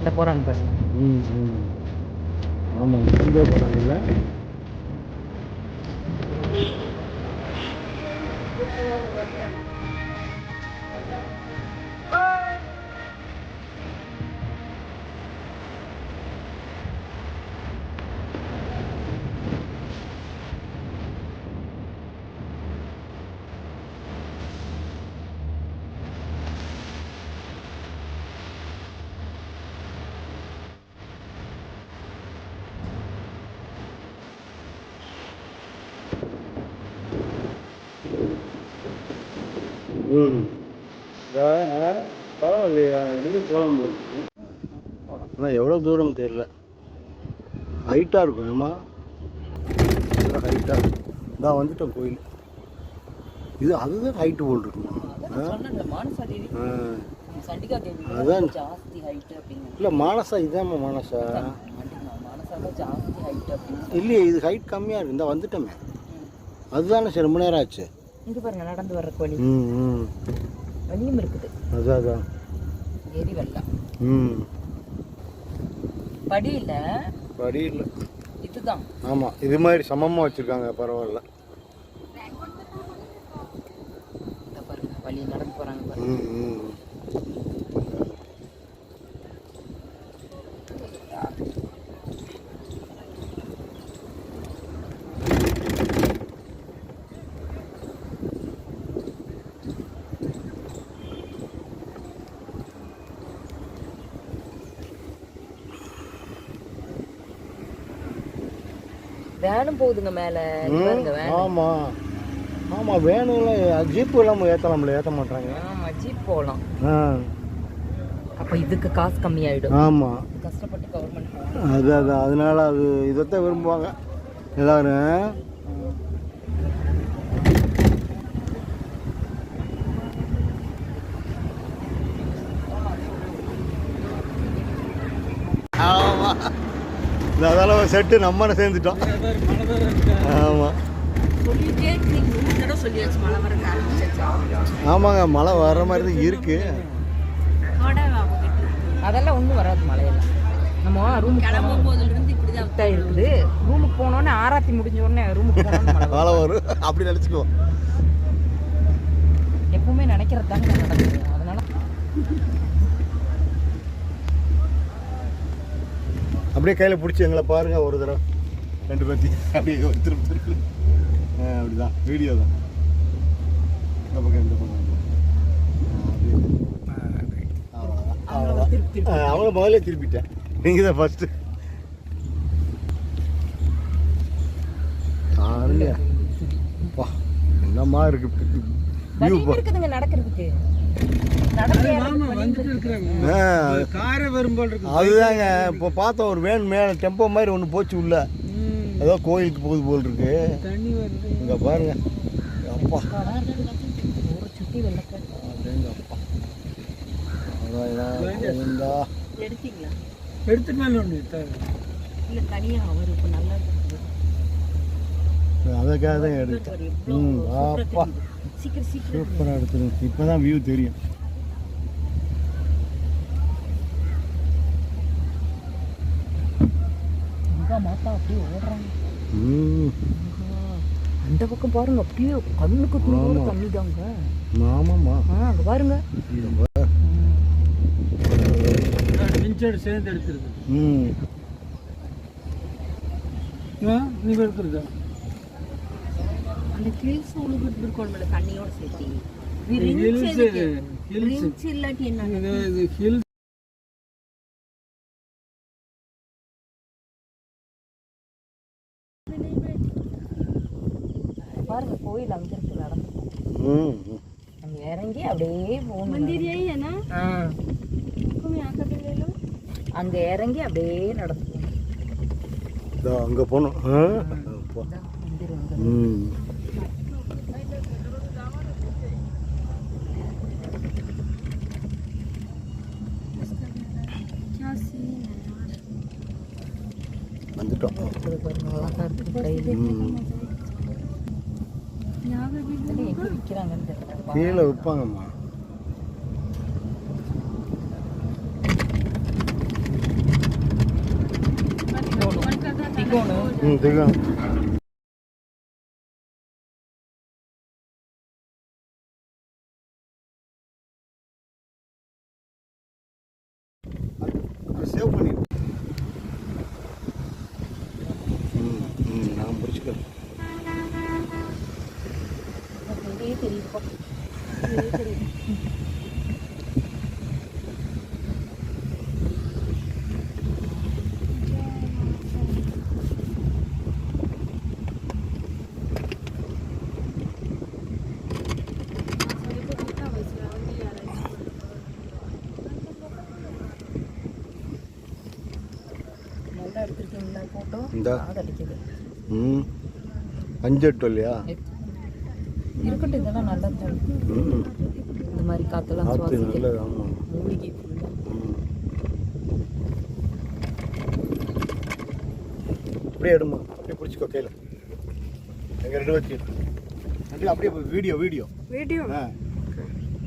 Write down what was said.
இந்த போகிறாங்க பாரு. ஆமாம், இங்கே போகிறாங்க இல்லை. பரவாயில்லையா, இது போக முடியும். ஆனால் எவ்வளோ தூரம் தெரியல. ஹைட்டாக இருக்கும். ஏமா ஹைட்டாக நான் வந்துட்டேன் கோயில். இது அதுதான் ஹைட்டு போல் இருக்குமா? அதான் இல்லை மானசா, இதாம்மா மானசா இல்லையே, இது ஹைட் கம்மியாக இருக்கு. இந்த வந்துட்டோமே, அதுதானே சரி. ரொம்ப நேரம் ஆச்சு. இங்கே பாருங்க, நடந்து வர்ற கோழி வழியும் இருக்குது. அதான் ஏரி வெள்ளம். படி இல்லை, படி இல்லை, இதுதான். ஆமாம், இது மாதிரி சமமாக வச்சுருக்காங்க. பரவாயில்ல. பாருங்க, வழி நடந்து போகிறாங்க பாருங்க. வேனும் போகுதுங்க மேலே. ஆமாம் ஆமாம், வேனுலாம் ஜீப்பு இல்லாமல் ஏற்றலாம்ல, ஏற்ற மாட்டாங்க. ஆமாம், ஜீப் போகலாம். அப்போ இதுக்கு காசு கம்மியாயிடும். ஆமாம், கஷ்டப்பட்டு கவர்மெண்ட் அதான் அதனால அது இதைத்தான் விரும்புவாங்க எல்லாரும். ஆமாம், அதெல்லாம் செட்டு நம்ம சேர்ந்துட்டோம். ஆமாம் ஆமாங்க, மழை வர்ற மாதிரி தான் இருக்கு. அதெல்லாம் ஒன்றும் வராது மழையெல்லாம். நம்ம ரூம் கிளம்பும் போதுலேருந்து இப்படி தான் இருக்குது. ரூமுக்கு போனோடனே ஆராத்தி முடிஞ்ச உடனே ரூமுக்கு போனோன்னு மழை வரும் அப்படி நினச்சிக்குவோம். எப்பவுமே நினைக்கிறது தாங்க நடக்குது. அதனால அப்படியே கையில் பிடிச்சி எங்களை பாருங்கள் ஒரு தடவை, ரெண்டு பேர்த்தி அப்படியே திருப்பி அப்படிதான் வீடியோ தான். இந்த பக்கம் இந்த பக்கம் அவங்கள முதல்ல திருப்பிட்டேன். நீங்கள் தான் ஃபஸ்ட்டு. என்னம்மா இருக்கு இருக்குதுங்க நடக்கிறதுக்கு. அதுதாங்க இப்போ பார்த்தோம், ஒரு வேன் மேலே டெம்போ மாதிரி ஒன்று போச்சு உள்ள. ஏதோ கோயிலுக்கு போகுது போல் இருக்கு. இங்கே பாருங்க, அப்பா சுட்டி வெள்ளக்காடு. அதுக்காக தான் எடுத்தேன். அப்பா சூப்பராக எடுத்துருங்க. இப்போதான் வியூ தெரியும். அப்படியே ஓடுறாங்க. அந்த பக்கம் பாருங்க, அப்படியே கண்ணுக்கு தண்ணி தாங்க. ஆமாம்மா, அங்கே பாருங்க, சேர்ந்து எடுத்துருக்கு. நீ எடுத்துருக்க அந்த ஹில்ஸ் உழுகிட்டு இருக்கோம் தண்ணியோட சேர்த்து. இல்லாட்டி என்ன பாருங்க, கோயில் அங்க இருக்கு. நடந்து நம்ம இறங்கி அப்படியே போகணும். அங்க இறங்கி அப்படியே நடந்து அங்க போகணும். வந்துட்டோம். கீழே விற்பாங்கம்மா. தூக்கணும். தெரியும். சேவ் பண்ணிடு. நான் முடிச்சுக்கிறேன். தெரியுதுப்பா. நல்லா எடுத்துருக்கீங்களா போட்டோ? இந்த அடிக்குது. 5-8 இல்லையா? இருக்கட்டும், இதெல்லாம் நல்லா தான். இந்த மாதிரி காத்தெல்லாம் காற்று நல்லது. ஆமாம், மூலிகை. அப்படியே எடுமா, அப்படியே பிடிச்சிக்கோ கையில். எங்கள் 2 வச்சு அப்படியே வீடியோ வீடியோ. ஆ